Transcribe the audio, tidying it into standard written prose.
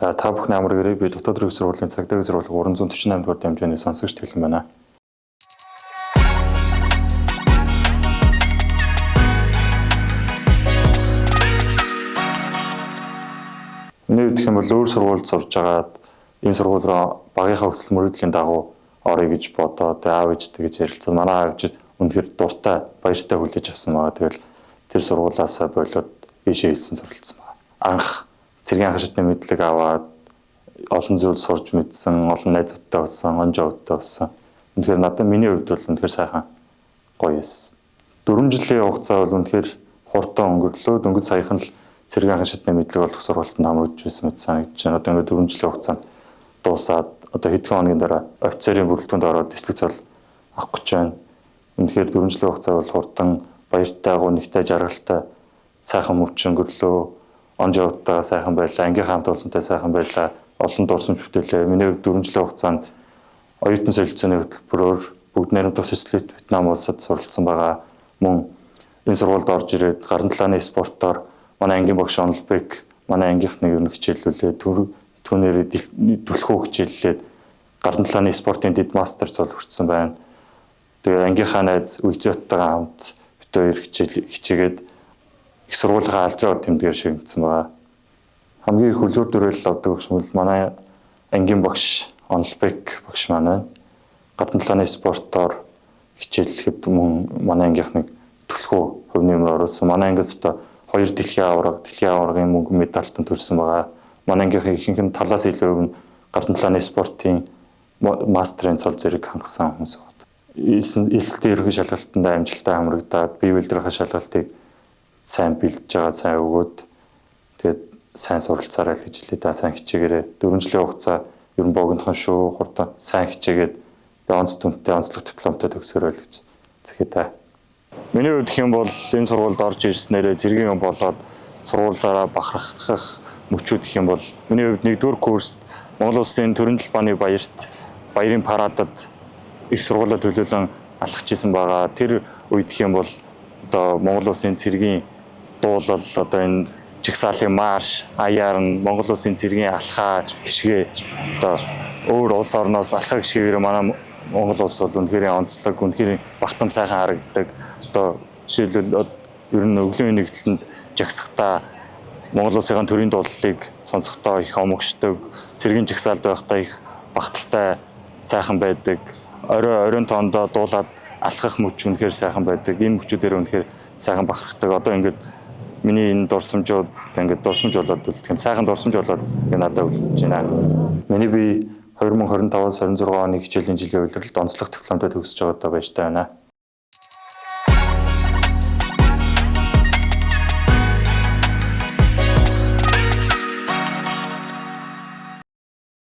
За та бүхний амар гэрээ би дотоод хэрэг сургуулийн цагдаагийн сургууль 348 дугаар дамжааны сонсогч Тэлэн байна. Миний хувьд хэм бол өөр сургуульд сурж агаад энэ сургууль руу багийнхаа өсөл мөрөөдлийн дагуу орё гэж бодоод аав ээжтэй гэж ярилцсан. Манай аав ээж үнэхээр дуртай баяртай хүлээж авсан байгаа. Тэгэл тэр сургуулаасаа болоод ийшээ хэлсэн суралцсан байна. Анх цэргийн хашидны мэдлэг аваад олон зүйл сурж мэдсэн, олон найзуудтай болсон, онжоодтой болсон. Үнэхээр надад миний хувьд бол үнэхээр сайхан гоё эс. 4 жилийн хугацаа бол үнэхээр хурдан өнгөрлөө. Дөнгөж саяхан л цэргийн хашидны мэдлэг олох сургалтанд хамрагдж байсан мэт санагдаж байна. Одоо ингээд 4 жилийн хугацаанд дуусаад одоо хэдхэн хоногийн дараа офицерын бүрэлдэхүүнд ороод дэслэг цол авах гэж байна. Үнэхээр 4 жилийн хугацаа бол хурдан баяртай, гонигтай, жаргалтай сайхан мөч өнгөрлөө. Онжоодтойгоо сайхан байлаа, ангийн хамт олонтой сайхан байлаа. Олон дурсамж бүтээлээ. Миний хувьд 4 жилийн хугацаанд оюутан солилцооны хөтөлбөрөөр бүгд найрамдах сэслэлт Вьетнам улсад суралцсан байгаа. Мөн энэ сургуульд орж ирээд гарын талааны спортоор манай ангийн багш Онолбек манай ангийнхны ер нь хичээллүүлээ. Түүнээр түлхүү хичээллээд гарын талааны спортын дэд мастер цол хүртсэн байна. Тэгээ ангийнхаа найз Үлзиоттойгоо хамт бид хоёр хичээгээд их сургуулийнхаа алдрын тэмдгээр шигнэсэн байгаа. Хамгийн их хөлөөр дүрэл авдаг багш бол манай ангийн багш Онолбек багш маань. Гадна талааны спортоор хичээллэхэд мөн манай ангийнхныг түлхүү хөв нэмэр оруулсан. Манай ангиас одоо 2 дэлхийн аваргын мөнгөн медальтанд төрсэн байгаа. Манай ангийнхын ихэнх нь талаас илүү өвн гадна талааны спортын мастерын цол зэрэг хангасан хүмүүс байна. Эсэлтийн ерөнхий шалгалтанд амжилттай хамрагдаад бие биелэрийн шалгалтыг сайн бэлдэж байгаа, сайн өгөөд тэгээд сайн суралцаарай л гэж хэлээ да. Сайн хичээгээрэй. 4 жилийн хугацаа ер нь богинохон шүү. Хурдан сайн хичээгээд би онц түнтэй онцлог дипломтой төгсөөрэй л гэж зэхээ та. Миний хувьд хэм бол энэ сургуульд орж ирснээрээ цэргийн болоод сургуулаараа бахархах мөчүүд гэх юм бол миний хувьд 1-р курст Монгол Улсын төрийн талбайны баярын парадад их сургуулаа төлөөлөн алхаж исэн байгаа. Тэр үед гэх юм бол одоо Монгол Улсын цэргийн дуулал одоо энэ жигсаалын марш, аяар нь Монгол Улсын цэргийн алхаа гişгээ одоо өөр улс орноос алхаа гişгээр манай Монгол улс бол үнэхээр онцлог, үнэхээр багтам сайхан харагддаг. Одоо жишээлбэл ер нь өглөөний нэгдэлтэнд жагсахдаа Монгол улсын төрийн дуулалыг сонсохдоо их омогшдог, цэргийн жагсаалд байхдаа их багталтай сайхан байдаг. Оройн тоондоо дуулаад алхах мөч үнэхээр сайхан байдаг. Энэ мөчүүдээр үнэхээр сайхан бахархдаг. Одоо ингээд миний энэ дурсамжууд ингээд дурсамж болоод үлдэх. Сайхан дурсамж болоод ингээд надад үлдэж байна. Миний би 2025-26 оны хичээлийн жилийн улиралд онцлог дипломтой төгсөж байгаадаа баяртай байна.